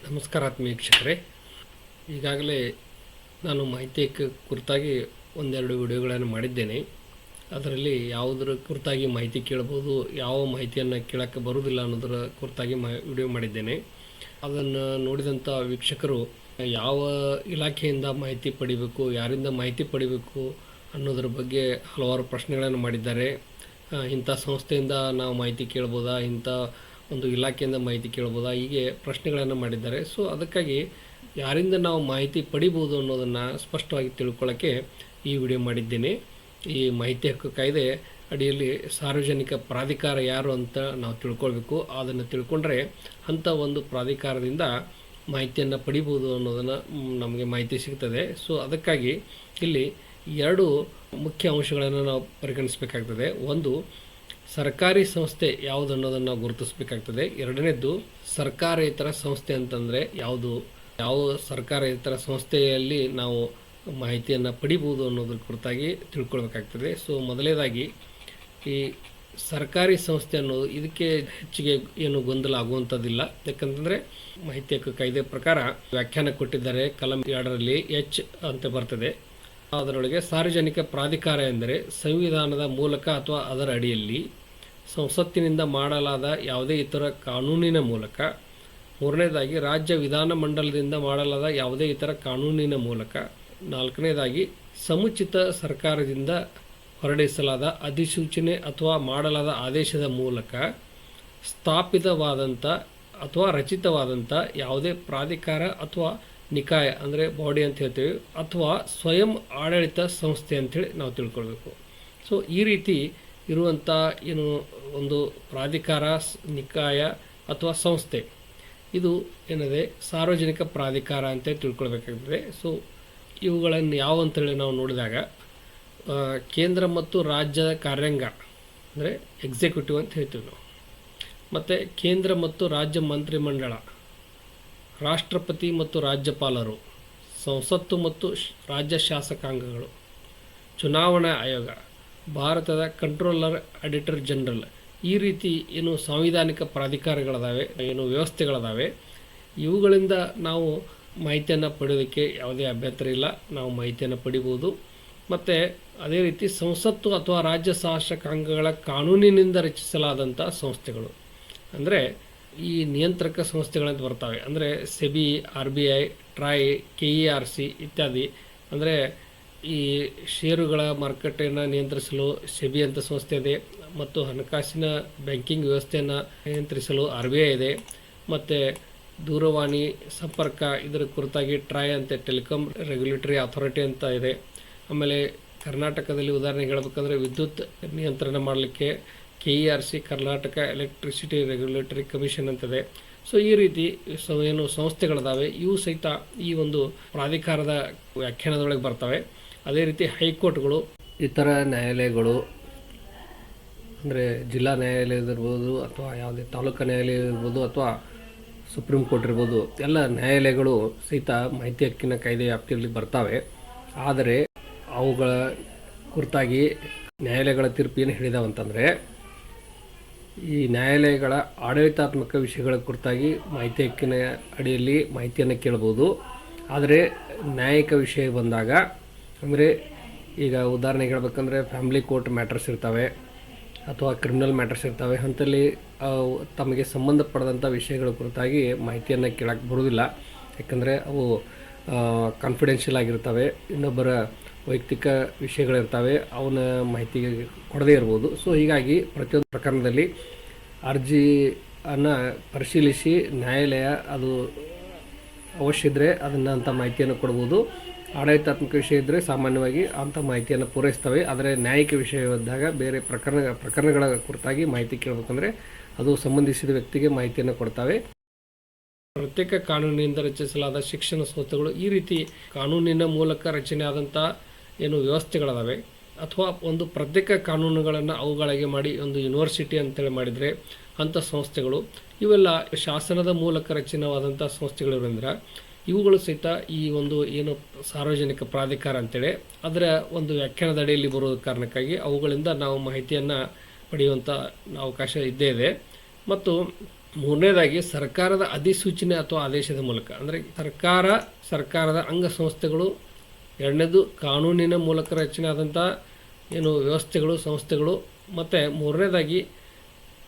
ನಮಸ್ಕಾರ ಆತ್ಮೀಯ ವೀಕ್ಷಕರೇ. ಈಗಾಗಲೇ ನಾನು ಮಾಹಿತಿ ಕುರಿತಾಗಿ ಒಂದೆರಡು ವಿಡಿಯೋಗಳನ್ನು ಮಾಡಿದ್ದೇನೆ. ಅದರಲ್ಲಿ ಯಾವುದರ ಕುರಿತಾಗಿ ಮಾಹಿತಿ ಕೇಳಬಹುದು, ಯಾವ ಮಾಹಿತಿಯನ್ನು ಕೇಳೋಕ್ಕೆ ಬರುವುದಿಲ್ಲ ಅನ್ನೋದರ ಕುರಿತಾಗಿ ವಿಡಿಯೋ ಮಾಡಿದ್ದೇನೆ. ಅದನ್ನು ನೋಡಿದಂಥ ವೀಕ್ಷಕರು ಯಾವ ಇಲಾಖೆಯಿಂದ ಮಾಹಿತಿ ಪಡಿಬೇಕು, ಯಾರಿಂದ ಮಾಹಿತಿ ಪಡಿಬೇಕು ಅನ್ನೋದ್ರ ಬಗ್ಗೆ ಹಲವಾರು ಪ್ರಶ್ನೆಗಳನ್ನು ಮಾಡಿದ್ದಾರೆ. ಇಂಥ ಸಂಸ್ಥೆಯಿಂದ ನಾವು ಮಾಹಿತಿ ಕೇಳ್ಬೋದಾ, ಇಂಥ ಒಂದು ಇಲಾಖೆಯಿಂದ ಮಾಹಿತಿ ಕೇಳ್ಬೋದಾ, ಹೀಗೆ ಪ್ರಶ್ನೆಗಳನ್ನು ಮಾಡಿದ್ದಾರೆ. ಸೊ ಅದಕ್ಕಾಗಿ ಯಾರಿಂದ ನಾವು ಮಾಹಿತಿ ಪಡಿಬೋದು ಅನ್ನೋದನ್ನು ಸ್ಪಷ್ಟವಾಗಿ ತಿಳ್ಕೊಳ್ಳೋಕ್ಕೆ ಈ ವಿಡಿಯೋ ಮಾಡಿದ್ದೇನೆ. ಈ ಮಾಹಿತಿ ಹಕ್ಕು ಕಾಯ್ದೆ ಅಡಿಯಲ್ಲಿ ಸಾರ್ವಜನಿಕ ಪ್ರಾಧಿಕಾರ ಯಾರು ಅಂತ ನಾವು ತಿಳ್ಕೊಳ್ಬೇಕು. ಅದನ್ನು ತಿಳ್ಕೊಂಡ್ರೆ ಅಂಥ ಒಂದು ಪ್ರಾಧಿಕಾರದಿಂದ ಮಾಹಿತಿಯನ್ನು ಪಡಿಬೋದು ಅನ್ನೋದನ್ನು ನಮಗೆ ಮಾಹಿತಿ ಸಿಗ್ತದೆ. ಸೊ ಅದಕ್ಕಾಗಿ ಇಲ್ಲಿ ಎರಡು ಮುಖ್ಯ ಅಂಶಗಳನ್ನು ನಾವು ಪರಿಗಣಿಸಬೇಕಾಗ್ತದೆ. ಒಂದು, ಸರ್ಕಾರಿ ಸಂಸ್ಥೆ ಯಾವುದು ಅನ್ನೋದನ್ನು ನಾವು ಗುರುತಿಸಬೇಕಾಗ್ತದೆ. ಎರಡನೇದ್ದು, ಸರ್ಕಾರೇತರ ಸಂಸ್ಥೆ ಅಂತಂದರೆ ಯಾವುದು, ಯಾವ ಸರ್ಕಾರೇತರ ಸಂಸ್ಥೆಯಲ್ಲಿ ನಾವು ಮಾಹಿತಿಯನ್ನು ಪಡಿಬೋದು ಅನ್ನೋದ್ರ ಕುರಿತಾಗಿ ತಿಳ್ಕೊಳ್ಬೇಕಾಗ್ತದೆ. ಸೊ ಮೊದಲನೇದಾಗಿ ಈ ಸರ್ಕಾರಿ ಸಂಸ್ಥೆ ಅನ್ನೋದು ಇದಕ್ಕೆ ಹೆಚ್ಚಿಗೆ ಏನು ಗೊಂದಲ ಆಗುವಂಥದ್ದಿಲ್ಲ. ಯಾಕಂತಂದರೆ ಮಾಹಿತಿ ಹಕ್ಕು ಕಾಯ್ದೆ ಪ್ರಕಾರ ವ್ಯಾಖ್ಯಾನ ಕೊಟ್ಟಿದ್ದಾರೆ. ಕಲಂ 2ರಲ್ಲಿ ಎಚ್ ಅಂತ ಬರ್ತದೆ. ಅದರೊಳಗೆ ಸಾರ್ವಜನಿಕ ಪ್ರಾಧಿಕಾರ ಎಂದರೆ ಸಂವಿಧಾನದ ಮೂಲಕ ಅಥವಾ ಅದರ ಅಡಿಯಲ್ಲಿ ಸಂಸತ್ತಿನಿಂದ ಮಾಡಲಾದ ಯಾವುದೇ ಇತರ ಕಾನೂನಿನ ಮೂಲಕ. ಮೂರನೇದಾಗಿ, ರಾಜ್ಯ ವಿಧಾನಮಂಡಲದಿಂದ ಮಾಡಲಾದ ಯಾವುದೇ ಇತರ ಕಾನೂನಿನ ಮೂಲಕ. ನಾಲ್ಕನೇದಾಗಿ, ಸಮುಚಿತ ಸರ್ಕಾರದಿಂದ ಹೊರಡಿಸಲಾದ ಅಧಿಸೂಚನೆ ಅಥವಾ ಮಾಡಲಾದ ಆದೇಶದ ಮೂಲಕ ಸ್ಥಾಪಿತವಾದಂಥ ಅಥವಾ ರಚಿತವಾದಂಥ ಯಾವುದೇ ಪ್ರಾಧಿಕಾರ ಅಥವಾ ನಿಕಾಯ ಅಂದರೆ ಬಾಡಿ ಅಂತ ಹೇಳ್ತೀವಿ, ಅಥವಾ ಸ್ವಯಂ ಆಡಳಿತ ಸಂಸ್ಥೆ ಅಂಥೇಳಿ ನಾವು ತಿಳ್ಕೊಳ್ಬೇಕು. ಸೊ ಈ ರೀತಿ ಇರುವಂಥ ಏನು ಒಂದು ಪ್ರಾಧಿಕಾರ, ನಿಕಾಯ ಅಥವಾ ಸಂಸ್ಥೆ, ಇದು ಏನಿದೆ ಸಾರ್ವಜನಿಕ ಪ್ರಾಧಿಕಾರ ಅಂತ ತಿಳ್ಕೊಳ್ಬೇಕಾಗ್ತದೆ. ಸೊ ಇವುಗಳನ್ನು ಯಾವ ಅಂತೇಳಿ ನಾವು ನೋಡಿದಾಗ ಕೇಂದ್ರ ಮತ್ತು ರಾಜ್ಯದ ಕಾರ್ಯಾಂಗ ಅಂದರೆ ಎಕ್ಸಿಕ್ಯೂಟಿವ್ ಅಂತ ಹೇಳ್ತೀವಿ ನಾವು, ಮತ್ತು ಕೇಂದ್ರ ಮತ್ತು ರಾಜ್ಯ ಮಂತ್ರಿಮಂಡಲ, ರಾಷ್ಟ್ರಪತಿ ಮತ್ತು ರಾಜ್ಯಪಾಲರು, ಸಂಸತ್ತು ಮತ್ತು ರಾಜ್ಯ ಶಾಸಕಾಂಗಗಳು, ಚುನಾವಣಾ ಆಯೋಗ, ಭಾರತದ ಕಂಟ್ರೋಲರ್, ಆಡಿಟರ್ ಜನರಲ್, ಈ ರೀತಿ ಏನು ಸಾಂವಿಧಾನಿಕ ಪ್ರಾಧಿಕಾರಗಳದಾವೆ, ಏನು ವ್ಯವಸ್ಥೆಗಳದಾವೆ, ಇವುಗಳಿಂದ ನಾವು ಮಾಹಿತಿಯನ್ನು ಪಡೆಯೋದಕ್ಕೆ ಯಾವುದೇ ಅಭ್ಯಂತರ ಇಲ್ಲ. ನಾವು ಮಾಹಿತಿಯನ್ನು ಪಡಿಬೋದು. ಮತ್ತು ಅದೇ ರೀತಿ ಸಂಸತ್ತು ಅಥವಾ ರಾಜ್ಯ ಶಾಸಕಾಂಗಗಳ ಕಾನೂನಿನಿಂದ ರಚಿಸಲಾದಂಥ ಸಂಸ್ಥೆಗಳು ಅಂದರೆ ಈ ನಿಯಂತ್ರಕ ಸಂಸ್ಥೆಗಳಂತ ಬರ್ತವೆ. ಅಂದರೆ ಸೆಬಿ, RBI, ಟ್ರೈ, KERC ಇತ್ಯಾದಿ. ಅಂದರೆ ಈ ಷೇರುಗಳ ಮಾರುಕಟ್ಟೆಯನ್ನು ನಿಯಂತ್ರಿಸಲು ಸೆಬಿ ಅಂತ ಸಂಸ್ಥೆ ಇದೆ, ಮತ್ತು ಹಣಕಾಸಿನ ಬ್ಯಾಂಕಿಂಗ್ ವ್ಯವಸ್ಥೆಯನ್ನು ನಿಯಂತ್ರಿಸಲು RBI ಇದೆ, ಮತ್ತು ದೂರವಾಣಿ ಸಂಪರ್ಕ ಇದರ ಕುರಿತಾಗಿ ಟ್ರೈ ಅಂತ ಟೆಲಿಕಾಂ ರೆಗ್ಯುಲೇಟರಿ ಅಥಾರಿಟಿ ಅಂತ ಇದೆ. ಆಮೇಲೆ ಕರ್ನಾಟಕದಲ್ಲಿ ಉದಾಹರಣೆಗೆ ಹೇಳಬೇಕಂದ್ರೆ ವಿದ್ಯುತ್ ನಿಯಂತ್ರಣ ಮಾಡಲಿಕ್ಕೆ KERC, Karnataka electricity regulatory commission ಅಂತಿದೆ. ಸೊ ಈ ರೀತಿ ಏನು ಸಂಸ್ಥೆಗಳಿದಾವೆ ಇವು ಸಹಿತ ಈ ಒಂದು ಪ್ರಾಧಿಕಾರದ ವ್ಯಾಖ್ಯಾನದೊಳಗೆ ಬರ್ತವೆ. ಅದೇ ರೀತಿ ಹೈಕೋರ್ಟ್ಗಳು, ಇತರ ನ್ಯಾಯಾಲಯಗಳು ಅಂದರೆ ಜಿಲ್ಲಾ ನ್ಯಾಯಾಲಯದಿರ್ಬೋದು ಅಥವಾ ಯಾವುದೇ ತಾಲೂಕು ನ್ಯಾಯಾಲಯ ಇರ್ಬೋದು ಅಥವಾ ಸುಪ್ರೀಂ ಕೋರ್ಟ್ ಇರ್ಬೋದು, ಎಲ್ಲ ನ್ಯಾಯಾಲಯಗಳು ಸಹಿತ ಮಾಹಿತಿ ಹಕ್ಕಿನ ಕಾಯ್ದೆ ವ್ಯಾಪ್ತಿಯಲ್ಲಿ ಬರ್ತವೆ. ಆದರೆ ಅವುಗಳ ಕುರಿತಾಗಿ ನ್ಯಾಯಾಲಯಗಳ ತೀರ್ಪು ಏನು ಹೇಳಿದಾವಂತಂದರೆ, ಈ ನ್ಯಾಯಾಲಯಗಳ ಆಡಳಿತಾತ್ಮಕ ವಿಷಯಗಳ ಕುರಿತಾಗಿ ಮಾಹಿತಿ ಹಕ್ಕಿನ ಅಡಿಯಲ್ಲಿ ಮಾಹಿತಿಯನ್ನು ಕೇಳ್ಬೋದು. ಆದರೆ ನ್ಯಾಯಿಕ ವಿಷಯ ಬಂದಾಗ, ಅಂದರೆ ಈಗ ಉದಾಹರಣೆಗೆ ಹೇಳ್ಬೇಕಂದ್ರೆ ಫ್ಯಾಮಿಲಿ ಕೋರ್ಟ್ ಮ್ಯಾಟರ್ಸ್ ಇರ್ತವೆ ಅಥವಾ ಕ್ರಿಮಿನಲ್ ಮ್ಯಾಟರ್ಸ್ ಇರ್ತವೆ. ಅಂಥಲ್ಲಿ ತಮಗೆ ಸಂಬಂಧಪಟ್ಟಂಥ ವಿಷಯಗಳ ಕುರಿತಾಗಿ ಮಾಹಿತಿಯನ್ನು ಕೇಳಕ್ಕೆ ಬರೋದಿಲ್ಲ. ಯಾಕಂದರೆ ಅವು ಕಾನ್ಫಿಡೆನ್ಷಿಯಲ್ ಆಗಿರ್ತವೆ, ಇನ್ನೊಬ್ಬರ ವೈಯಕ್ತಿಕ ವಿಷಯಗಳಿರ್ತವೆ, ಅವನ ಮಾಹಿತಿಗೆ ಕೊಡದೇ ಇರ್ಬೋದು. ಸೊ ಹೀಗಾಗಿ ಪ್ರತಿಯೊಂದು ಪ್ರಕರಣದಲ್ಲಿ ಅರ್ಜಿಯನ್ನು ಪರಿಶೀಲಿಸಿ ನ್ಯಾಯಾಲಯ ಅದು ಅವಶ್ಯ ಇದ್ದರೆ ಅದನ್ನು ಅಂಥ ಮಾಹಿತಿಯನ್ನು ಕೊಡ್ಬೋದು. ಆಡಳಿತಾತ್ಮಕ ವಿಷಯ ಇದ್ದರೆ ಸಾಮಾನ್ಯವಾಗಿ ಅಂಥ ಮಾಹಿತಿಯನ್ನು ಪೂರೈಸ್ತವೆ. ಆದರೆ ನ್ಯಾಯಿಕ ವಿಷಯವಿದ್ದಾಗ ಬೇರೆ ಪ್ರಕರಣಗಳ ಕುರಿತಾಗಿ ಮಾಹಿತಿ ಕೇಳಬೇಕಂದ್ರೆ ಅದು ಸಂಬಂಧಿಸಿದ ವ್ಯಕ್ತಿಗೆ ಮಾಹಿತಿಯನ್ನು ಕೊಡ್ತವೆ. ಪ್ರತ್ಯೇಕ ಕಾನೂನಿನಿಂದ ರಚಿಸಲಾದ ಶಿಕ್ಷಣ ಸಂಸ್ಥೆಗಳು, ಈ ರೀತಿ ಕಾನೂನಿನ ಮೂಲಕ ರಚನೆ ಆದಂಥ ಏನು ವ್ಯವಸ್ಥೆಗಳದಾವೆ ಅಥವಾ ಒಂದು ಪ್ರತ್ಯೇಕ ಕಾನೂನುಗಳನ್ನು ಅವುಗಳಿಗೆ ಮಾಡಿ ಒಂದು ಯೂನಿವರ್ಸಿಟಿ ಅಂತೇಳಿ ಮಾಡಿದರೆ ಅಂಥ ಸಂಸ್ಥೆಗಳು, ಇವೆಲ್ಲ ಶಾಸನದ ಮೂಲಕ ರಚನೆವಾದಂಥ ಸಂಸ್ಥೆಗಳಿರೋದ್ರಿಂದ ಇವುಗಳು ಸಹಿತ ಈ ಒಂದು ಏನು ಸಾರ್ವಜನಿಕ ಪ್ರಾಧಿಕಾರ ಅಂತೇಳಿ ಅದರ ಒಂದು ವ್ಯಾಖ್ಯಾನದ ಅಡಿಯಲ್ಲಿ ಬರೋ ಕಾರಣಕ್ಕಾಗಿ ಅವುಗಳಿಂದ ನಾವು ಮಾಹಿತಿಯನ್ನು ಪಡೆಯುವಂಥ ಅವಕಾಶ ಇದ್ದೇ ಇದೆ. ಮತ್ತು ಮೂರನೇದಾಗಿ ಸರ್ಕಾರದ ಅಧಿಸೂಚನೆ ಅಥವಾ ಆದೇಶದ ಮೂಲಕ, ಅಂದರೆ ಸರ್ಕಾರದ ಅಂಗಸಂಸ್ಥೆಗಳು. ಎರಡನೇದು ಕಾನೂನಿನ ಮೂಲಕ ರಚನೆ ಆದಂಥ ವ್ಯವಸ್ಥೆಗಳು, ಸಂಸ್ಥೆಗಳು. ಮತ್ತು ಮೂರನೇದಾಗಿ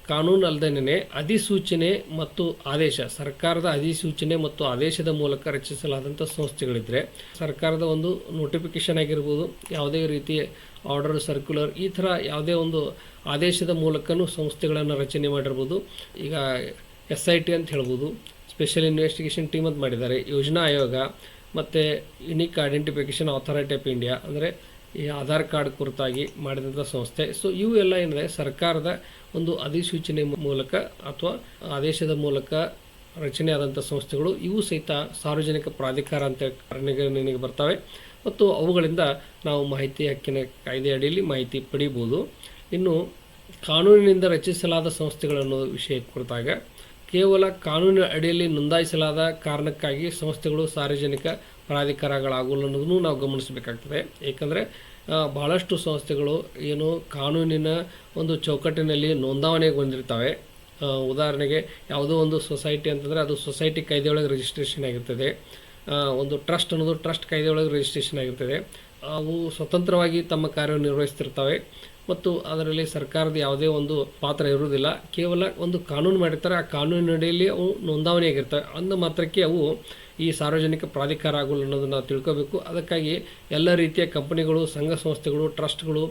ಕಾನೂನು ಅಲ್ಲದೇನೆ ಅಧಿಸೂಚನೆ ಮತ್ತು ಆದೇಶ, ಸರ್ಕಾರದ ಅಧಿಸೂಚನೆ ಮತ್ತು ಆದೇಶದ ಮೂಲಕ ರಚಿಸಲಾದಂಥ ಸಂಸ್ಥೆಗಳಿದ್ದರೆ, ಸರ್ಕಾರದ ಒಂದು ನೋಟಿಫಿಕೇಷನ್ ಆಗಿರ್ಬೋದು, ಯಾವುದೇ ರೀತಿಯ ಆರ್ಡರ್, ಸರ್ಕ್ಯುಲರ್, ಈ ಥರ ಯಾವುದೇ ಒಂದು ಆದೇಶದ ಮೂಲಕನೂ ಸಂಸ್ಥೆಗಳನ್ನು ರಚನೆ ಮಾಡಿರ್ಬೋದು. ಈಗ SIT ಅಂತ ಹೇಳ್ಬೋದು, ಸ್ಪೆಷಲ್ ಇನ್ವೆಸ್ಟಿಗೇಷನ್ ಟೀಮ್ ಅಂತ ಮಾಡಿದ್ದಾರೆ, ಯೋಜನಾ ಆಯೋಗ, ಮತ್ತು unique identification authority of India, ಅಂದರೆ ಈ ಆಧಾರ್ ಕಾರ್ಡ್ ಕುರಿತಾಗಿ ಮಾಡಿದಂಥ ಸಂಸ್ಥೆ. ಸೊ ಇವು ಎಲ್ಲ ಏನಿದೆ ಸರ್ಕಾರದ ಒಂದು ಅಧಿಸೂಚನೆ ಮೂಲಕ ಅಥವಾ ಆದೇಶದ ಮೂಲಕ ರಚನೆ ಆದಂಥ ಸಂಸ್ಥೆಗಳು. ಇವು ಸಹಿತ ಸಾರ್ವಜನಿಕ ಪ್ರಾಧಿಕಾರ ಅಂತ ಪರಿಗಣನೆಗೆ ಬರ್ತವೆ ಮತ್ತು ಅವುಗಳಿಂದ ನಾವು ಮಾಹಿತಿ ಹಕ್ಕಿನ ಕಾಯ್ದೆ ಅಡಿಯಲ್ಲಿ ಮಾಹಿತಿ ಪಡೀಬೋದು. ಇನ್ನು ಕಾನೂನಿನಿಂದ ರಚಿಸಲಾದ ಸಂಸ್ಥೆಗಳನ್ನು ವಿಷಯ ಕುರಿತಾಗ, ಕೇವಲ ಕಾನೂನಿನ ಅಡಿಯಲ್ಲಿ ನೋಂದಾಯಿಸಲಾದ ಕಾರಣಕ್ಕಾಗಿ ಸಂಸ್ಥೆಗಳು ಸಾರ್ವಜನಿಕ ಪ್ರಾಧಿಕಾರಗಳಾಗಲು ಅನ್ನೋದನ್ನು ನಾವು ಗಮನಿಸಬೇಕಾಗ್ತದೆ. ಏಕೆಂದರೆ ಬಹಳಷ್ಟು ಸಂಸ್ಥೆಗಳು ಕಾನೂನಿನ ಒಂದು ಚೌಕಟ್ಟಿನಲ್ಲಿ ನೋಂದಾವಣೆಗೊಂಡಿರ್ತವೆ. ಉದಾಹರಣೆಗೆ ಯಾವುದೋ ಒಂದು ಸೊಸೈಟಿ ಅಂತಂದರೆ ಅದು ಸೊಸೈಟಿ ಕಾಯ್ದೆಯೊಳಗೆ ರಿಜಿಸ್ಟ್ರೇಷನ್ ಆಗಿರ್ತದೆ. ಒಂದು ಟ್ರಸ್ಟ್ ಅನ್ನೋದು ಟ್ರಸ್ಟ್ ಕಾಯ್ದೆಯೊಳಗೆ ರಿಜಿಸ್ಟ್ರೇಷನ್ ಆಗಿರ್ತದೆ. ಅವು ಸ್ವತಂತ್ರವಾಗಿ ತಮ್ಮ ಕಾರ್ಯನಿರ್ವಹಿಸ್ತಿರ್ತವೆ ಮತ್ತು ಅದರಲ್ಲಿ ಸರ್ಕಾರದ ಯಾವುದೇ ಒಂದು ಪಾತ್ರ ಇರುವುದಿಲ್ಲ. ಕೇವಲ ಒಂದು ಕಾನೂನು ಮಾಡಿರ್ತಾರೆ, ಆ ಕಾನೂನಿನಡಿಯಲ್ಲಿ ಅವು ನೋಂದಾವಣಿ ಆಗಿರ್ತವೆ. ಅಂದ ಮಾತ್ರಕ್ಕೆ ಅವು ಈ ಸಾರ್ವಜನಿಕ ಪ್ರಾಧಿಕಾರ ಆಗಲು ಅನ್ನೋದನ್ನು ನಾವು ತಿಳ್ಕೋಬೇಕು. ಅದಕ್ಕಾಗಿ ಎಲ್ಲ ರೀತಿಯ ಕಂಪನಿಗಳು, ಸಂಘ ಸಂಸ್ಥೆಗಳು, ಟ್ರಸ್ಟ್ಗಳು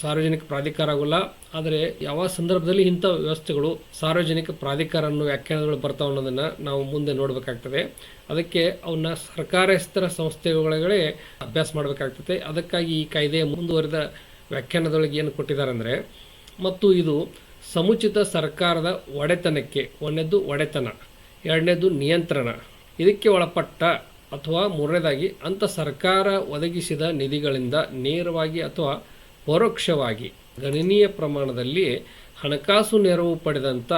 ಸಾರ್ವಜನಿಕ ಪ್ರಾಧಿಕಾರ ಆಗೋಲ್ಲ. ಆದರೆ ಯಾವ ಸಂದರ್ಭದಲ್ಲಿ ಇಂಥ ವ್ಯವಸ್ಥೆಗಳು ಸಾರ್ವಜನಿಕ ಪ್ರಾಧಿಕಾರ ಅನ್ನೋ ವ್ಯಾಖ್ಯಾನಗಳು ಬರ್ತಾವೆ ಅನ್ನೋದನ್ನು ನಾವು ಮುಂದೆ ನೋಡಬೇಕಾಗ್ತದೆ. ಅದಕ್ಕೆ ಅವನ್ನ ಸರ್ಕಾರೇತರ ಸಂಸ್ಥೆಗಳೊಳಗಡೆ ಅಭ್ಯಾಸ ಮಾಡಬೇಕಾಗ್ತದೆ. ಅದಕ್ಕಾಗಿ ಈ ಕಾಯ್ದೆಯ ಮುಂದುವರಿದ ವ್ಯಾಖ್ಯಾನದೊಳಗೆ ಏನು ಕೊಟ್ಟಿದ್ದಾರೆ ಅಂದರೆ, ಮತ್ತು ಇದು ಸಮುಚಿತ ಸರ್ಕಾರದ ಒಡೆತನಕ್ಕೆ, ಒಂದನೇದು ಒಡೆತನ, ಎರಡನೇದು ನಿಯಂತ್ರಣ, ಇದಕ್ಕೆ ಒಳಪಟ್ಟ ಅಥವಾ ಮೂರನೇದಾಗಿ ಅಂಥ ಸರ್ಕಾರ ಒದಗಿಸಿದ ನಿಧಿಗಳಿಂದ ನೇರವಾಗಿ ಅಥವಾ ಪರೋಕ್ಷವಾಗಿ ಗಣನೀಯ ಪ್ರಮಾಣದಲ್ಲಿ ಹಣಕಾಸು ನೆರವು ಪಡೆದಂಥ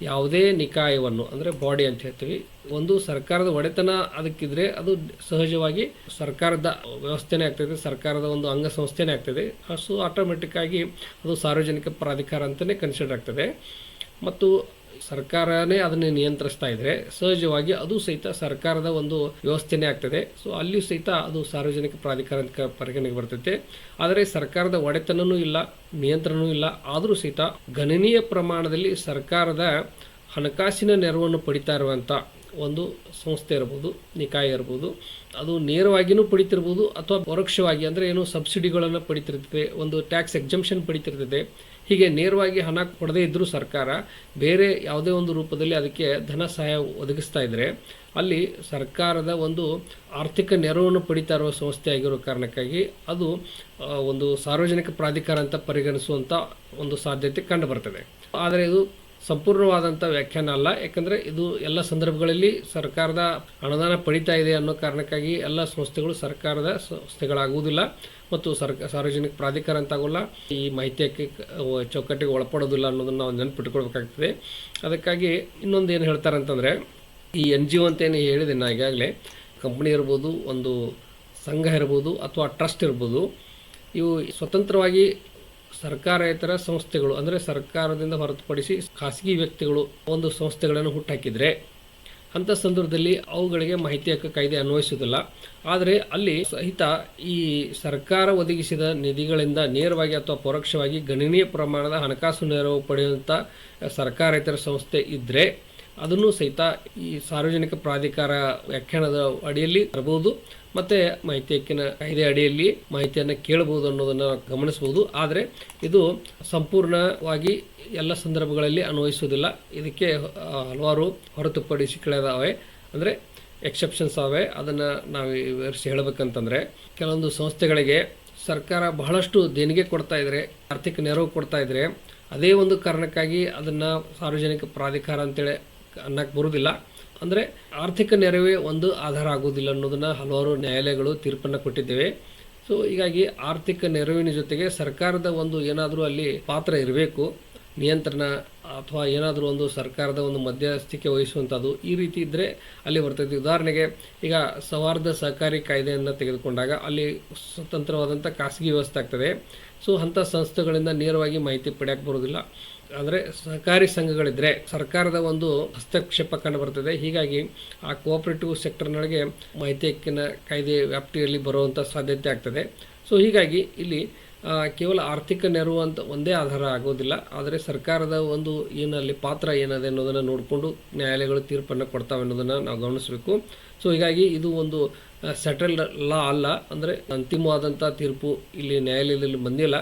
ಯಾವುದೇ ನಿಕಾಯವನ್ನು, ಅಂದರೆ ಬಾಡಿ ಅಂತ ಹೇಳ್ತೀವಿ, ಒಂದು ಸರ್ಕಾರದ ಒಡೆತನ ಅದಕ್ಕಿದ್ರೆ ಅದು ಸಹಜವಾಗಿ ಸರ್ಕಾರದ ವ್ಯವಸ್ಥೆನೇ ಆಗ್ತದೆ, ಸರ್ಕಾರದ ಒಂದು ಅಂಗಸಂಸ್ಥೆನೇ ಆಗ್ತದೆ. ಸೊ ಆಟೋಮೆಟಿಕ್ ಆಗಿ ಅದು ಸಾರ್ವಜನಿಕ ಪ್ರಾಧಿಕಾರ ಅಂತಲೇ ಕನ್ಸಿಡರ್ ಆಗ್ತದೆ. ಮತ್ತು ಸರ್ಕಾರನೇ ಅದನ್ನು ನಿಯಂತ್ರಿಸ್ತಾ ಇದ್ರೆ ಸಹಜವಾಗಿ ಅದು ಸಹಿತ ಸರ್ಕಾರದ ಒಂದು ವ್ಯವಸ್ಥೆನೇ ಆಗ್ತದೆ. ಸೊ ಅಲ್ಲಿ ಸಹಿತ ಅದು ಸಾರ್ವಜನಿಕ ಪ್ರಾಧಿಕಾರ ಅಂತ ಪರಿಗಣನೆಗೆ ಬರ್ತೈತೆ. ಆದರೆ ಸರ್ಕಾರದ ಒಡೆತನವೂ ಇಲ್ಲ, ನಿಯಂತ್ರಣವೂ ಇಲ್ಲ, ಆದರೂ ಸಹಿತ ಗಣನೀಯ ಪ್ರಮಾಣದಲ್ಲಿ ಸರ್ಕಾರದ ಹಣಕಾಸಿನ ನೆರವನ್ನು ಪಡಿತಾ ಇರುವಂಥ ಒಂದು ಸಂಸ್ಥೆ ಇರ್ಬೋದು, ನಿಕಾಯ ಇರ್ಬೋದು, ಅದು ನೇರವಾಗಿಯೂ ಪಡಿತಿರ್ಬೋದು ಅಥವಾ ಪರೋಕ್ಷವಾಗಿ, ಅಂದರೆ ಸಬ್ಸಿಡಿಗಳನ್ನು ಪಡಿತಿರ್ತದೆ, ಒಂದು ಟ್ಯಾಕ್ಸ್ ಎಕ್ಸಂಪ್ಷನ್ ಪಡಿತಿರ್ತದೆ. ಹೀಗೆ ನೇರವಾಗಿ ಹಣ ಕೊಡದೇ ಇದ್ದರೂ ಸರ್ಕಾರ ಬೇರೆ ಯಾವುದೇ ಒಂದು ರೂಪದಲ್ಲಿ ಅದಕ್ಕೆ ಧನ ಸಹಾಯ ಒದಗಿಸ್ತಾ ಇದ್ದರೆ ಅಲ್ಲಿ ಸರ್ಕಾರದ ಒಂದು ಆರ್ಥಿಕ ನೆರವನ್ನು ಪಡಿತಾ ಇರುವ ಸಂಸ್ಥೆ ಆಗಿರೋ ಕಾರಣಕ್ಕಾಗಿ ಅದು ಒಂದು ಸಾರ್ವಜನಿಕ ಪ್ರಾಧಿಕಾರ ಅಂತ ಪರಿಗಣಿಸುವಂಥ ಒಂದು ಸಾಧ್ಯತೆ ಕಂಡು ಬರ್ತದೆ. ಆದರೆ ಇದು ಸಂಪೂರ್ಣವಾದಂಥ ವ್ಯಾಖ್ಯಾನ ಅಲ್ಲ. ಯಾಕಂದರೆ ಇದು ಎಲ್ಲ ಸಂದರ್ಭಗಳಲ್ಲಿ ಸರ್ಕಾರದ ಅನುದಾನ ಪಡಿತಾ ಇದೆ ಅನ್ನೋ ಕಾರಣಕ್ಕಾಗಿ ಎಲ್ಲ ಸಂಸ್ಥೆಗಳು ಸರ್ಕಾರದ ಸಂಸ್ಥೆಗಳಾಗುವುದಿಲ್ಲ ಮತ್ತು ಸಾರ್ವಜನಿಕ ಪ್ರಾಧಿಕಾರ ಅಂತ ಆಗೋಲ್ಲ, ಈ ಮಾಹಿತಿ ಚೌಕಟ್ಟಿಗೆ ಒಳಪಡೋದಿಲ್ಲ ಅನ್ನೋದನ್ನು ನಾವು ನೆನಪಿಟ್ಕೊಳ್ಬೇಕಾಗ್ತದೆ. ಅದಕ್ಕಾಗಿ ಇನ್ನೊಂದು ಏನು ಹೇಳ್ತಾರೆ ಅಂತಂದರೆ, ಈ NGO ಅಂತೇನು ಹೇಳಿದೆ ನಾ ಈಗಾಗಲೇ, ಕಂಪ್ನಿ ಇರ್ಬೋದು, ಒಂದು ಸಂಘ ಇರ್ಬೋದು ಅಥವಾ ಟ್ರಸ್ಟ್ ಇರ್ಬೋದು, ಇವು ಸ್ವತಂತ್ರವಾಗಿ ಸರ್ಕಾರೇತರ ಸಂಸ್ಥೆಗಳು, ಅಂದರೆ ಸರ್ಕಾರದಿಂದ ಹೊರತುಪಡಿಸಿ ಖಾಸಗಿ ವ್ಯಕ್ತಿಗಳು ಒಂದು ಸಂಸ್ಥೆಗಳನ್ನು ಹುಟ್ಟಾಕಿದರೆ ಅಂಥ ಸಂದರ್ಭದಲ್ಲಿ ಅವುಗಳಿಗೆ ಮಾಹಿತಿ ಹಕ್ಕು ಕಾಯ್ದೆ ಅನ್ವಯಿಸುವುದಿಲ್ಲ. ಆದರೆ ಅಲ್ಲಿ ಸಹಿತ ಈ ಸರ್ಕಾರ ಒದಗಿಸಿದ ನಿಧಿಗಳಿಂದ ನೇರವಾಗಿ ಅಥವಾ ಪರೋಕ್ಷವಾಗಿ ಗಣನೀಯ ಪ್ರಮಾಣದ ಹಣಕಾಸು ನೆರವು ಪಡೆಯುವಂಥ ಸರ್ಕಾರೇತರ ಸಂಸ್ಥೆ ಇದ್ದರೆ ಅದನ್ನು ಸಹಿತ ಈ ಸಾರ್ವಜನಿಕ ಪ್ರಾಧಿಕಾರ ವ್ಯಾಖ್ಯಾನದ ಅಡಿಯಲ್ಲಿ ತರಬಹುದು ಮತ್ತು ಮಾಹಿತಿ ಹಕ್ಕಿನ ಕಾಯ್ದೆ ಅಡಿಯಲ್ಲಿ ಮಾಹಿತಿಯನ್ನು ಕೇಳಬಹುದು ಅನ್ನೋದನ್ನು ಗಮನಿಸಬಹುದು. ಆದರೆ ಇದು ಸಂಪೂರ್ಣವಾಗಿ ಎಲ್ಲ ಸಂದರ್ಭಗಳಲ್ಲಿ ಅನ್ವಯಿಸುವುದಿಲ್ಲ. ಇದಕ್ಕೆ ಹಲವಾರು ಹೊರತುಪಡಿಸಿಗಳಿದಾವೆ, ಅಂದರೆ ಎಕ್ಸೆಪ್ಷನ್ಸ್ ಅವೆ. ಅದನ್ನು ನಾವು ವಿವರಿಸಿ ಹೇಳಬೇಕಂತಂದರೆ, ಕೆಲವೊಂದು ಸಂಸ್ಥೆಗಳಿಗೆ ಸರ್ಕಾರ ಬಹಳಷ್ಟು ದೇಣಿಗೆ ಕೊಡ್ತಾ ಇದ್ರೆ, ಆರ್ಥಿಕ ನೆರವು ಕೊಡ್ತಾ ಇದ್ರೆ, ಅದೇ ಒಂದು ಕಾರಣಕ್ಕಾಗಿ ಅದನ್ನು ಸಾರ್ವಜನಿಕ ಪ್ರಾಧಿಕಾರ ಅಂತೇಳಿ ಅನ್ನಕ್ಕೆ ಬರುವುದಿಲ್ಲ. ಅಂದರೆ ಆರ್ಥಿಕ ನೆರವೇ ಒಂದು ಆಧಾರ ಆಗುವುದಿಲ್ಲ ಅನ್ನೋದನ್ನು ಹಲವಾರು ನ್ಯಾಯಾಲಯಗಳು ತೀರ್ಪನ್ನು ಕೊಟ್ಟಿದ್ದೇವೆ. ಸೊ ಹೀಗಾಗಿ ಆರ್ಥಿಕ ನೆರವಿನ ಜೊತೆಗೆ ಸರ್ಕಾರದ ಒಂದು ಏನಾದರೂ ಅಲ್ಲಿ ಪಾತ್ರ ಇರಬೇಕು, ನಿಯಂತ್ರಣ ಅಥವಾ ಏನಾದರೂ ಒಂದು ಸರ್ಕಾರದ ಒಂದು ಮಧ್ಯಸ್ಥಿಕೆ ವಹಿಸುವಂಥದ್ದು, ಈ ರೀತಿ ಇದ್ದರೆ ಅಲ್ಲಿ ಬರ್ತೈತಿ. ಉದಾಹರಣೆಗೆ ಈಗ ಸೌಹಾರ್ದ ಸಹಕಾರಿ ಕಾಯ್ದೆಯನ್ನು ತೆಗೆದುಕೊಂಡಾಗ ಅಲ್ಲಿ ಸ್ವತಂತ್ರವಾದಂಥ ಖಾಸಗಿ ವ್ಯವಸ್ಥೆ ಆಗ್ತದೆ. ಸೊ ಅಂಥ ಸಂಸ್ಥೆಗಳಿಂದ ನೇರವಾಗಿ ಮಾಹಿತಿ ಪಡೆಯೋಕ್ಕೆ ಬರೋದಿಲ್ಲ. ಅಂದರೆ ಸಹಕಾರಿ ಸಂಘಗಳಿದ್ರೆ ಸರ್ಕಾರದ ಒಂದು ಹಸ್ತಕ್ಷೇಪ ಕಂಡು ಬರ್ತದೆ. ಹೀಗಾಗಿ ಆ ಕೋಆಪರೇಟಿವ್ ಸೆಕ್ಟರ್ನೊಳಗೆ ಮಾಹಿತಿ ಹಕ್ಕಿನ ಕಾಯ್ದೆ ವ್ಯಾಪ್ತಿಯಲ್ಲಿ ಬರುವಂಥ ಸಾಧ್ಯತೆ ಆಗ್ತದೆ. ಸೊ ಹೀಗಾಗಿ ಇಲ್ಲಿ ಕೇವಲ ಆರ್ಥಿಕ ನೆರವು ಅಂತ ಒಂದೇ ಆಧಾರ ಆಗೋದಿಲ್ಲ, ಆದರೆ ಸರ್ಕಾರದ ಒಂದು ಏನಲ್ಲಿ ಪಾತ್ರ ಏನಿದೆ ಅನ್ನೋದನ್ನು ನೋಡಿಕೊಂಡು ನ್ಯಾಯಾಲಯಗಳು ತೀರ್ಪನ್ನು ಕೊಡ್ತಾವೆ ಅನ್ನೋದನ್ನು ನಾವು ಗಮನಿಸಬೇಕು. ಸೊ ಹೀಗಾಗಿ ಇದು ಒಂದು ಸೆಟಲ್ಡ್ ಲಾ ಅಲ್ಲ, ಅಂದರೆ ಅಂತಿಮವಾದಂಥ ತೀರ್ಪು ಇಲ್ಲಿ ನ್ಯಾಯಾಲಯದಲ್ಲಿ ಬಂದಿಲ್ಲ.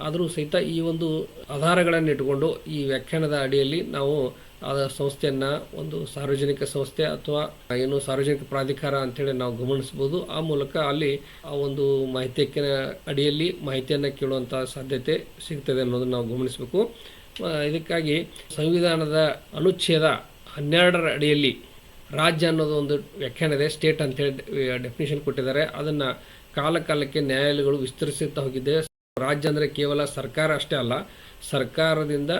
ಆದರೂ ಸಹಿತ ಈ ಒಂದು ಆಧಾರಗಳನ್ನು ಇಟ್ಟುಕೊಂಡು ಈ ವ್ಯಾಖ್ಯಾನದ ಅಡಿಯಲ್ಲಿ ನಾವು ಆ ಸಂಸ್ಥೆಯನ್ನು ಒಂದು ಸಾರ್ವಜನಿಕ ಸಂಸ್ಥೆ ಅಥವಾ ಏನು ಸಾರ್ವಜನಿಕ ಪ್ರಾಧಿಕಾರ ಅಂತೇಳಿ ನಾವು ಗಮನಿಸ್ಬೋದು. ಆ ಮೂಲಕ ಅಲ್ಲಿ ಆ ಒಂದು ಮಾಹಿತಿ ಹಕ್ಕಿನ ಅಡಿಯಲ್ಲಿ ಮಾಹಿತಿಯನ್ನು ಕೇಳುವಂಥ ಸಾಧ್ಯತೆ ಸಿಗ್ತದೆ ಅನ್ನೋದನ್ನು ನಾವು ಗಮನಿಸಬೇಕು. ಇದಕ್ಕಾಗಿ ಸಂವಿಧಾನದ ಅನುಚ್ಛೇದ 12ರ ಅಡಿಯಲ್ಲಿ ರಾಜ್ಯ ಅನ್ನೋದು ಒಂದು ವ್ಯಾಖ್ಯಾನ ಇದೆ, ಸ್ಟೇಟ್ ಅಂತೇಳಿ ಡೆಫಿನೇಷನ್ ಕೊಟ್ಟಿದ್ದಾರೆ. ಅದನ್ನು ಕಾಲಕಾಲಕ್ಕೆ ನ್ಯಾಯಾಲಯಗಳು ವಿಸ್ತರಿಸುತ್ತಾ ಹೋಗಿದೆ. ರಾಜ್ಯ ಅಂದರೆ ಕೇವಲ ಸರ್ಕಾರ ಅಷ್ಟೇ ಅಲ್ಲ, ಸರ್ಕಾರದಿಂದ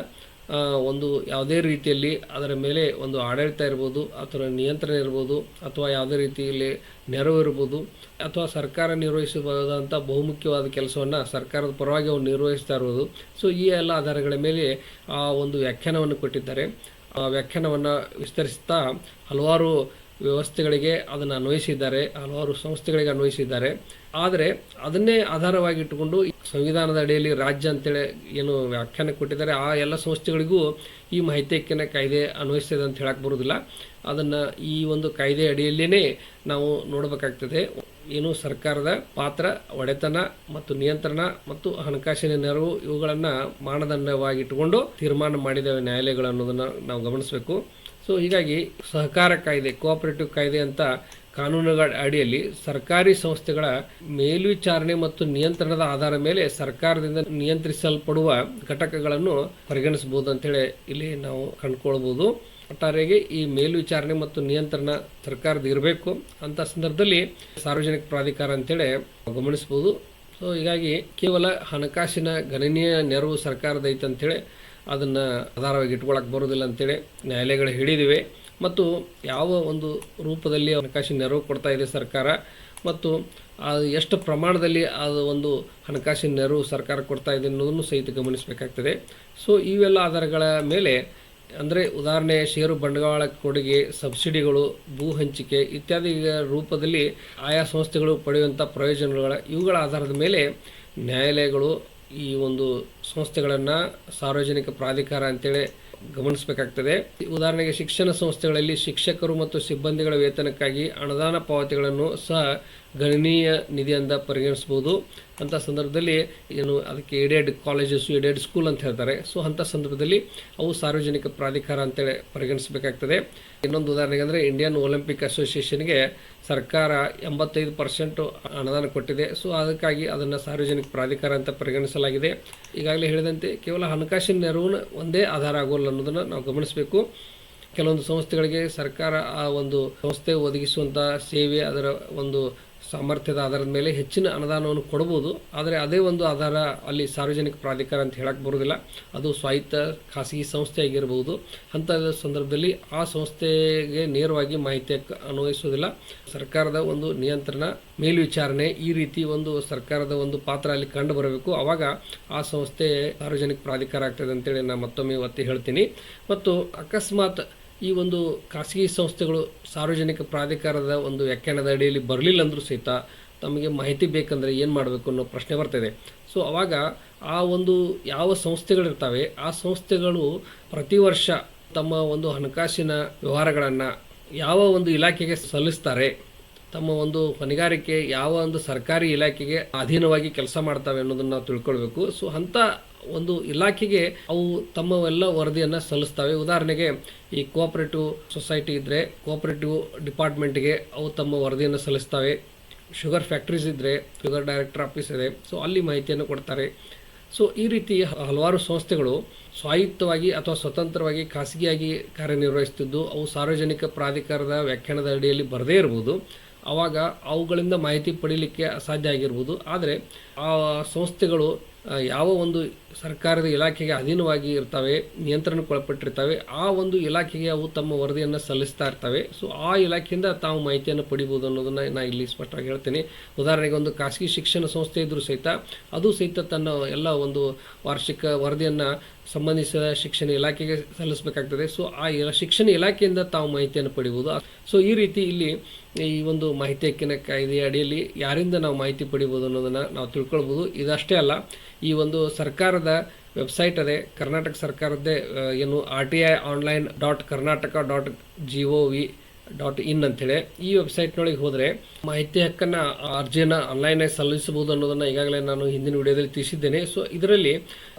ಒಂದು ಯಾವುದೇ ರೀತಿಯಲ್ಲಿ ಅದರ ಮೇಲೆ ಒಂದು ಆಡಳಿತ ಇರ್ಬೋದು ಅಥವಾ ನಿಯಂತ್ರಣ ಇರ್ಬೋದು ಅಥವಾ ಯಾವುದೇ ರೀತಿಯಲ್ಲಿ ನೆರವು ಇರ್ಬೋದು ಅಥವಾ ಸರ್ಕಾರ ನಿರ್ವಹಿಸಬಹುದಂಥ ಬಹುಮುಖ್ಯವಾದ ಕೆಲಸವನ್ನು ಸರ್ಕಾರದ ಪರವಾಗಿ ಅವರು ನಿರ್ವಹಿಸ್ತಾ ಇರ್ಬೋದು. ಸೊ ಈ ಎಲ್ಲ ಆಧಾರಗಳ ಮೇಲೆ ಆ ಒಂದು ವ್ಯಾಖ್ಯಾನವನ್ನು ಕೊಟ್ಟಿದ್ದಾರೆ. ಆ ವ್ಯಾಖ್ಯಾನವನ್ನು ವಿಸ್ತರಿಸ್ತಾ ಹಲವಾರು ವ್ಯವಸ್ಥೆಗಳಿಗೆ ಅದನ್ನು ಅನ್ವಯಿಸಿದ್ದಾರೆ, ಹಲವಾರು ಸಂಸ್ಥೆಗಳಿಗೆ ಅನ್ವಯಿಸಿದ್ದಾರೆ. ಆದರೆ ಅದನ್ನೇ ಆಧಾರವಾಗಿ ಇಟ್ಟುಕೊಂಡು ಸಂವಿಧಾನದ ಅಡಿಯಲ್ಲಿ ರಾಜ್ಯ ಅಂತೇಳಿ ಏನು ವ್ಯಾಖ್ಯಾನ ಕೊಟ್ಟಿದ್ದಾರೆ ಆ ಎಲ್ಲ ಸಂಸ್ಥೆಗಳಿಗೂ ಈ ಮಾಹಿತಿ ಹಕ್ಕಿನ ಕಾಯ್ದೆ ಅನ್ವಯಿಸ್ತದೆ ಅಂತ ಹೇಳಕ್ಕೆ ಬರೋದಿಲ್ಲ. ಅದನ್ನು ಈ ಒಂದು ಕಾಯ್ದೆ ಅಡಿಯಲ್ಲೇ ನಾವು ನೋಡಬೇಕಾಗ್ತದೆ. ಏನು ಸರ್ಕಾರದ ಪಾತ್ರ, ಒಡೆತನ ಮತ್ತು ನಿಯಂತ್ರಣ ಮತ್ತು ಹಣಕಾಸಿನ ನೆರವು ಇವುಗಳನ್ನು ಮಾನದಂಡವಾಗಿಟ್ಟುಕೊಂಡು ತೀರ್ಮಾನ ಮಾಡಿದ್ದೇವೆ ನ್ಯಾಯಾಲಯಗಳು ಅನ್ನೋದನ್ನು ನಾವು ಗಮನಿಸಬೇಕು. ಸೊ ಹೀಗಾಗಿ ಸಹಕಾರ ಕಾಯ್ದೆ, ಕೋಆಪರೇಟಿವ್ ಕಾಯ್ದೆ ಅಂತ ಕಾನೂನುಗಳ ಅಡಿಯಲ್ಲಿ ಸರ್ಕಾರಿ ಸಂಸ್ಥೆಗಳ ಮೇಲ್ವಿಚಾರಣೆ ಮತ್ತು ನಿಯಂತ್ರಣದ ಆಧಾರದ ಮೇಲೆ ಸರ್ಕಾರದಿಂದ ನಿಯಂತ್ರಿಸಲ್ಪಡುವ ಘಟಕಗಳನ್ನು ಪರಿಗಣಿಸಬಹುದು ಅಂತೇಳಿ ಇಲ್ಲಿ ನಾವು ಕಂಡುಕೊಳ್ಬೋದು. ಒಟ್ಟಾರೆಯಾಗಿ ಈ ಮೇಲ್ವಿಚಾರಣೆ ಮತ್ತು ನಿಯಂತ್ರಣ ಸರ್ಕಾರದ ಇರಬೇಕು ಅಂತ ಸಂದರ್ಭದಲ್ಲಿ ಸಾರ್ವಜನಿಕ ಪ್ರಾಧಿಕಾರ ಅಂತೇಳಿ ಗಮನಿಸಬಹುದು. ಸೊ ಹೀಗಾಗಿ ಕೇವಲ ಹಣಕಾಸಿನ ಗಣನೀಯ ನೆರವು ಸರ್ಕಾರದ ಐತೆ ಅಂತೇಳಿ ಅದನ್ನು ಆಧಾರವಾಗಿ ಇಟ್ಕೊಳ್ಳೋಕೆ ಬರೋದಿಲ್ಲ ಅಂತೇಳಿ ನ್ಯಾಯಾಲಯಗಳು ಹೇಳಿದಿವೆ. ಮತ್ತು ಯಾವ ಒಂದು ರೂಪದಲ್ಲಿ ಹಣಕಾಸಿನ ನೆರವು ಕೊಡ್ತಾ ಇದೆ ಸರ್ಕಾರ ಮತ್ತು ಅದು ಎಷ್ಟು ಪ್ರಮಾಣದಲ್ಲಿ ಅದು ಒಂದು ಹಣಕಾಸಿನ ನೆರವು ಸರ್ಕಾರ ಕೊಡ್ತಾ ಇದೆ ಅನ್ನೋದನ್ನು ಸಹಿತ ಗಮನಿಸಬೇಕಾಗ್ತದೆ. ಸೊ ಇವೆಲ್ಲ ಆಧಾರಗಳ ಮೇಲೆ ಅಂದರೆ ಉದಾಹರಣೆ ಷೇರು ಬಂಡವಾಳ ಕೊಡುಗೆ, ಸಬ್ಸಿಡಿಗಳು, ಭೂ ಹಂಚಿಕೆ ಇತ್ಯಾದಿ ರೂಪದಲ್ಲಿ ಆಯಾ ಸಂಸ್ಥೆಗಳು ಪಡೆಯುವಂಥ ಇವುಗಳ ಆಧಾರದ ಮೇಲೆ ನ್ಯಾಯಾಲಯಗಳು ಈ ಒಂದು ಸಂಸ್ಥೆಗಳನ್ನು ಸಾರ್ವಜನಿಕ ಪ್ರಾಧಿಕಾರ ಅಂತೇಳಿ ಗಮನಿಸಬೇಕಾಗ್ತದೆ. ಉದಾಹರಣೆಗೆ ಶಿಕ್ಷಣ ಸಂಸ್ಥೆಗಳಲ್ಲಿ ಶಿಕ್ಷಕರು ಮತ್ತು ಸಿಬ್ಬಂದಿಗಳ ವೇತನಕ್ಕಾಗಿ ಅನುದಾನ ಪಾವತಿಗಳನ್ನು ಸಹ ಗಣನೀಯ ನಿಧಿಯಿಂದ ಪರಿಗಣಿಸಬಹುದು. ಅಂಥ ಸಂದರ್ಭದಲ್ಲಿ ಏನು ಅದಕ್ಕೆ ಏಡೆಡ್ ಕಾಲೇಜಸ್ಸು, ಏಡೆಡ್ ಸ್ಕೂಲ್ ಅಂತ ಹೇಳ್ತಾರೆ. ಸೊ ಅಂಥ ಸಂದರ್ಭದಲ್ಲಿ ಅವು ಸಾರ್ವಜನಿಕ ಪ್ರಾಧಿಕಾರ ಅಂತೇಳಿ ಪರಿಗಣಿಸಬೇಕಾಗ್ತದೆ. ಇನ್ನೊಂದು ಉದಾಹರಣೆಗೆ ಅಂದರೆ ಇಂಡಿಯನ್ ಒಲಿಂಪಿಕ್ ಅಸೋಸಿಯೇಷನ್ಗೆ ಸರ್ಕಾರ 85% ಅನುದಾನ ಕೊಟ್ಟಿದೆ. ಸೊ ಅದಕ್ಕಾಗಿ ಅದನ್ನು ಸಾರ್ವಜನಿಕ ಪ್ರಾಧಿಕಾರ ಅಂತ ಪರಿಗಣಿಸಲಾಗಿದೆ. ಈಗಾಗಲೇ ಹೇಳಿದಂತೆ ಕೇವಲ ಹಣಕಾಸಿನ ನೆರವು ಒಂದೇ ಆಧಾರ ಆಗೋಲ್ಲ ಅನ್ನೋದನ್ನು ನಾವು ಗಮನಿಸಬೇಕು. ಕೆಲವೊಂದು ಸಂಸ್ಥೆಗಳಿಗೆ ಸರ್ಕಾರ ಆ ಒಂದು ಸಂಸ್ಥೆ ಒದಗಿಸುವಂಥ ಸೇವೆ, ಅದರ ಒಂದು ಸಾಮರ್ಥ್ಯದ ಆಧಾರದ ಮೇಲೆ ಹೆಚ್ಚಿನ ಅನುದಾನವನ್ನು ಕೊಡಬಹುದು. ಆದರೆ ಅದೇ ಒಂದು ಆಧಾರ ಅಲ್ಲಿ ಸಾರ್ವಜನಿಕ ಪ್ರಾಧಿಕಾರ ಅಂತ ಹೇಳಕ್ಕೆ ಬರೋದಿಲ್ಲ. ಅದು ಸ್ವಾಯತ್ತ ಖಾಸಗಿ ಸಂಸ್ಥೆ ಆಗಿರಬಹುದು. ಅಂಥ ಸಂದರ್ಭದಲ್ಲಿ ಆ ಸಂಸ್ಥೆಗೆ ನೇರವಾಗಿ ಮಾಹಿತಿ ಅನ್ವಯಿಸೋದಿಲ್ಲ. ಸರ್ಕಾರದ ಒಂದು ನಿಯಂತ್ರಣ, ಮೇಲ್ವಿಚಾರಣೆ ಈ ರೀತಿ ಒಂದು ಸರ್ಕಾರದ ಒಂದು ಪಾತ್ರ ಅಲ್ಲಿ ಕಂಡು ಬರಬೇಕು. ಆವಾಗ ಆ ಸಂಸ್ಥೆ ಸಾರ್ವಜನಿಕ ಪ್ರಾಧಿಕಾರ ಆಗ್ತದೆ ಅಂತೇಳಿ ನಾನು ಮತ್ತೊಮ್ಮೆ ಒತ್ತಿ ಹೇಳ್ತೀನಿ. ಮತ್ತು ಅಕಸ್ಮಾತ್ ಈ ಒಂದು ಖಾಸಗಿ ಸಂಸ್ಥೆಗಳು ಸಾರ್ವಜನಿಕ ಪ್ರಾಧಿಕಾರದ ಒಂದು ವ್ಯಾಖ್ಯಾನದ ಅಡಿಯಲ್ಲಿ ಬರಲಿಲ್ಲ ಅಂದರೂ ಸಹಿತ ತಮಗೆ ಮಾಹಿತಿ ಬೇಕಂದರೆ ಏನು ಮಾಡಬೇಕು ಅನ್ನೋ ಪ್ರಶ್ನೆ ಬರ್ತದೆ. ಸೊ ಆವಾಗ ಆ ಒಂದು ಯಾವ ಸಂಸ್ಥೆಗಳಿರ್ತವೆ ಆ ಸಂಸ್ಥೆಗಳು ಪ್ರತಿ ವರ್ಷ ತಮ್ಮ ಒಂದು ಹಣಕಾಸಿನ ವ್ಯವಹಾರಗಳನ್ನು ಯಾವ ಒಂದು ಇಲಾಖೆಗೆ ಸಲ್ಲಿಸ್ತಾರೆ, ತಮ್ಮ ಒಂದು ಹೊಣೆಗಾರಿಕೆ ಯಾವ ಒಂದು ಸರ್ಕಾರಿ ಇಲಾಖೆಗೆ ಅಧೀನವಾಗಿ ಕೆಲಸ ಮಾಡ್ತವೆ ಅನ್ನೋದನ್ನು ನಾವು ತಿಳ್ಕೊಳ್ಬೇಕು. ಸೊ ಅಂಥ ಒಂದು ಇಲಾಖೆಗೆ ಅವು ತಮ್ಮವೆಲ್ಲ ವರದಿಯನ್ನು ಸಲ್ಲಿಸ್ತವೆ. ಉದಾಹರಣೆಗೆ ಈ ಕೋಆಪರೇಟಿವ್ ಸೊಸೈಟಿ ಇದ್ದರೆ ಕೋಆಪರೇಟಿವ್ ಡಿಪಾರ್ಟ್ಮೆಂಟ್ಗೆ ಅವು ತಮ್ಮ ವರದಿಯನ್ನು ಸಲ್ಲಿಸ್ತವೆ. ಶುಗರ್ ಫ್ಯಾಕ್ಟ್ರೀಸ್ ಇದ್ದರೆ ಶುಗರ್ ಡೈರೆಕ್ಟರ್ ಆಫೀಸ್ ಇದೆ, ಸೊ ಅಲ್ಲಿ ಮಾಹಿತಿಯನ್ನು ಕೊಡ್ತಾರೆ. ಸೊ ಈ ರೀತಿ ಹಲವಾರು ಸಂಸ್ಥೆಗಳು ಸ್ವಾಯತ್ತವಾಗಿ ಅಥವಾ ಸ್ವತಂತ್ರವಾಗಿ ಖಾಸಗಿಯಾಗಿ ಕಾರ್ಯನಿರ್ವಹಿಸುತ್ತಿದ್ದು ಅವು ಸಾರ್ವಜನಿಕ ಪ್ರಾಧಿಕಾರದ ವ್ಯಾಖ್ಯಾನದ ಅಡಿಯಲ್ಲಿ ಬರದೇ ಇರ್ಬೋದು. ಆವಾಗ ಅವುಗಳಿಂದ ಮಾಹಿತಿ ಪಡೀಲಿಕ್ಕೆ ಅಸಾಧ್ಯ ಆಗಿರ್ಬೋದು. ಆದರೆ ಆ ಸಂಸ್ಥೆಗಳು ಯಾವ ಒಂದು ಸರ್ಕಾರದ ಇಲಾಖೆಗೆ ಅಧೀನವಾಗಿ ಇರ್ತವೆ, ನಿಯಂತ್ರಣಕ್ಕೊಳಪಟ್ಟಿರ್ತವೆ, ಆ ಒಂದು ಇಲಾಖೆಗೆ ಅವು ತಮ್ಮ ವರದಿಯನ್ನು ಸಲ್ಲಿಸ್ತಾ ಇರ್ತವೆ. ಸೊ ಆ ಇಲಾಖೆಯಿಂದ ತಾವು ಮಾಹಿತಿಯನ್ನು ಪಡಿಬೋದು ಅನ್ನೋದನ್ನು ನಾನು ಇಲ್ಲಿ ಸ್ಪಷ್ಟವಾಗಿ ಹೇಳ್ತೀನಿ. ಉದಾಹರಣೆಗೆ ಒಂದು ಖಾಸಗಿ ಶಿಕ್ಷಣ ಸಂಸ್ಥೆ ಇದ್ದರೂ ಸಹಿತ ಅದು ಸಹಿತ ತನ್ನ ಎಲ್ಲ ಒಂದು ವಾರ್ಷಿಕ ವರದಿಯನ್ನು ಸಂಬಂಧಿಸಿದ ಶಿಕ್ಷಣ ಇಲಾಖೆಗೆ ಸಲ್ಲಿಸಬೇಕಾಗ್ತದೆ. ಸೊ ಆ ಶಿಕ್ಷಣ ಇಲಾಖೆಯಿಂದ ತಾವು ಮಾಹಿತಿಯನ್ನು ಪಡಿಬೋದು. ಸೊ ಈ ರೀತಿ ಇಲ್ಲಿ ಈ ಒಂದು ಮಾಹಿತಿ ಹಕ್ಕಿನ ಕಾಯ್ದೆಯ ಅಡಿಯಲ್ಲಿ ಯಾರಿಂದ ನಾವು ಮಾಹಿತಿ ಪಡಿಬೋದು ಅನ್ನೋದನ್ನು ನಾವು ತಿಳ್ಕೊಳ್ಬೋದು. ಇದಷ್ಟೇ ಅಲ್ಲ, ಈ ಒಂದು ಸರ್ಕಾರದ ವೆಬ್ಸೈಟ್ ಅದೇ, ಕರ್ನಾಟಕ ಸರ್ಕಾರದ್ದೇ, ಏನು RTI.online.karnataka.gov.in ಅಂತೇಳಿ ಈ ವೆಬ್ಸೈಟ್ನೊಳಗೆ ಹೋದರೆ ಮಾಹಿತಿ ಹಕ್ಕನ್ನು ಅರ್ಜಿಯನ್ನು ಆನ್ಲೈನಾಗಿ ಸಲ್ಲಿಸಬಹುದು ಅನ್ನೋದನ್ನು ಈಗಾಗಲೇ ನಾನು ಹಿಂದಿನ ವಿಡಿಯೋದಲ್ಲಿ ತಿಳಿಸಿದ್ದೇನೆ. ಸೊ ಇದರಲ್ಲಿ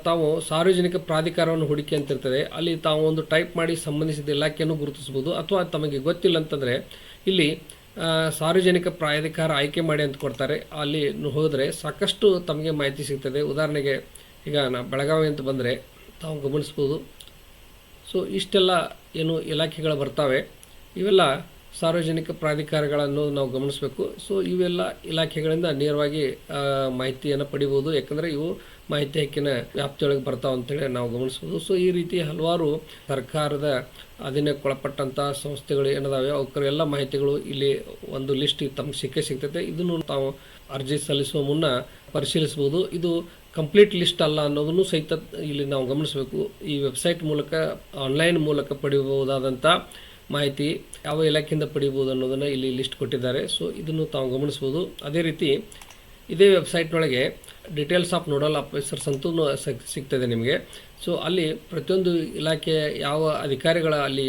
ತಾವು ಸಾರ್ವಜನಿಕ ಪ್ರಾಧಿಕಾರವನ್ನು ಹೂಡಿಕೆ ಅಂತಿರ್ತದೆ, ಅಲ್ಲಿ ತಾವು ಒಂದು ಟೈಪ್ ಮಾಡಿ ಸಂಬಂಧಿಸಿದ ಇಲಾಖೆಯನ್ನು ಗುರುತಿಸಬಹುದು. ಅಥವಾ ತಮಗೆ ಗೊತ್ತಿಲ್ಲ ಅಂತಂದರೆ ಇಲ್ಲಿ ಸಾರ್ವಜನಿಕ ಪ್ರಾಧಿಕಾರ ಆಯ್ಕೆ ಮಾಡಿ ಅಂತ ಕೊಡ್ತಾರೆ, ಅಲ್ಲಿ ಹೋದರೆ ಸಾಕಷ್ಟು ತಮಗೆ ಮಾಹಿತಿ ಸಿಗ್ತದೆ. ಉದಾಹರಣೆಗೆ ಈಗ ಬೆಳಗಾವಿ ಅಂತ ಬಂದರೆ ತಾವು ಗಮನಿಸ್ಬೋದು. ಸೊ ಇಷ್ಟೆಲ್ಲ ಏನು ಇಲಾಖೆಗಳು ಬರ್ತವೆ, ಇವೆಲ್ಲ ಸಾರ್ವಜನಿಕ ಪ್ರಾಧಿಕಾರಗಳನ್ನು ನಾವು ಗಮನಿಸಬೇಕು. ಸೊ ಇವೆಲ್ಲ ಇಲಾಖೆಗಳಿಂದ ನೇರವಾಗಿ ಮಾಹಿತಿಯನ್ನು ಪಡಿಬೋದು, ಯಾಕಂದರೆ ಇವು ಮಾಹಿತಿ ಹಕ್ಕಿನ ವ್ಯಾಪ್ತಿಯೊಳಗೆ ಬರ್ತಾವೆ ಅಂತೇಳಿ ನಾವು ಗಮನಿಸ್ಬೋದು. ಸೊ ಈ ರೀತಿ ಹಲವಾರು ಸರ್ಕಾರದ ಅಧೀನಕ್ಕೊಳಪಟ್ಟಂಥ ಸಂಸ್ಥೆಗಳು ಏನಿದಾವೆ ಅವಕ್ಕೆಲ್ಲ ಎಲ್ಲ ಮಾಹಿತಿಗಳು ಇಲ್ಲಿ ಒಂದು ಲಿಸ್ಟ್ ತಮಗೆ ಸಿಗ್ತೈತೆ. ಇದನ್ನು ತಾವು ಅರ್ಜಿ ಸಲ್ಲಿಸುವ ಮುನ್ನ ಪರಿಶೀಲಿಸ್ಬೋದು. ಇದು ಕಂಪ್ಲೀಟ್ ಲಿಸ್ಟ್ ಅಲ್ಲ ಅನ್ನೋದನ್ನು ಸಹಿತ ಇಲ್ಲಿ ನಾವು ಗಮನಿಸಬೇಕು. ಈ ವೆಬ್ಸೈಟ್ ಮೂಲಕ ಆನ್ಲೈನ್ ಮೂಲಕ ಪಡೆಯಬಹುದಾದಂಥ ಮಾಹಿತಿ ಯಾವ ಇಲಾಖೆಯಿಂದ ಪಡಿಬೋದು ಅನ್ನೋದನ್ನು ಇಲ್ಲಿ ಲಿಸ್ಟ್ ಕೊಟ್ಟಿದ್ದಾರೆ. ಸೊ ಇದನ್ನು ತಾವು ಗಮನಿಸ್ಬೋದು. ಅದೇ ರೀತಿ ಇದೇ ವೆಬ್ಸೈಟ್ನೊಳಗೆ ಡೀಟೇಲ್ಸ್ ಆಫ್ ನೋಡಲ್ ಆಫೀಸರ್ಸ್ ಅಂತೂ ಸಿಗ್ತದೆ ನಿಮಗೆ. ಸೊ ಅಲ್ಲಿ ಪ್ರತಿಯೊಂದು ಇಲಾಖೆಯ ಯಾವ ಅಧಿಕಾರಿಗಳ ಅಲ್ಲಿ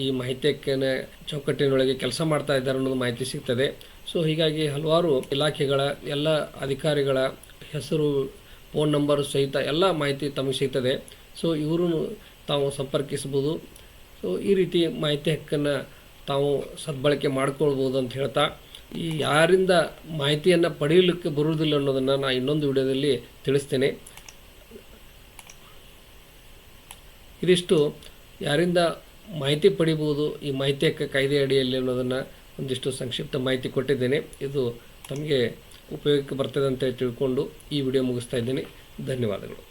ಈ ಮಾಹಿತಿ ಹಕ್ಕಿನ ಚೌಕಟ್ಟಿನೊಳಗೆ ಕೆಲಸ ಮಾಡ್ತಾ ಇದ್ದಾರೆ ಅನ್ನೋದು ಮಾಹಿತಿ ಸಿಗ್ತದೆ. ಸೊ ಹೀಗಾಗಿ ಹಲವಾರು ಇಲಾಖೆಗಳ ಎಲ್ಲ ಅಧಿಕಾರಿಗಳ ಹೆಸರು, ಫೋನ್ ನಂಬರು ಸಹಿತ ಎಲ್ಲ ಮಾಹಿತಿ ತಮಗೆ ಸಿಗ್ತದೆ. ಸೊ ಇವರು ತಾವು ಸಂಪರ್ಕಿಸ್ಬೋದು. ಸೊ ಈ ರೀತಿ ಮಾಹಿತಿ ಹಕ್ಕನ್ನು ತಾವು ಸದ್ಬಳಕೆ ಮಾಡ್ಕೊಳ್ಬೋದು ಅಂತ ಹೇಳ್ತಾ, ಈ ಯಾರಿಂದ ಮಾಹಿತಿಯನ್ನು ಪಡೆಯಲಿಕ್ಕೆ ಬರುವುದಿಲ್ಲ ಅನ್ನೋದನ್ನು ನಾನು ಇನ್ನೊಂದು ವಿಡಿಯೋದಲ್ಲಿ ತಿಳಿಸ್ತೇನೆ. ಇದಿಷ್ಟು ಯಾರಿಂದ ಮಾಹಿತಿ ಪಡಿಬೋದು ಈ ಮಾಹಿತಿ ಹಕ್ಕ ಕಾಯ್ದೆ ಅಡಿಯಲ್ಲಿ ಅನ್ನೋದನ್ನು ಒಂದಿಷ್ಟು ಸಂಕ್ಷಿಪ್ತ ಮಾಹಿತಿ ಕೊಟ್ಟಿದ್ದೇನೆ. ಇದು ತಮಗೆ ಉಪಯೋಗಕ್ಕೆ ಬರ್ತದೆ ಅಂತ ತಿಳ್ಕೊಂಡು ಈ ವಿಡಿಯೋ ಮುಗಿಸ್ತಾ ಇದ್ದೀನಿ. ಧನ್ಯವಾದಗಳು.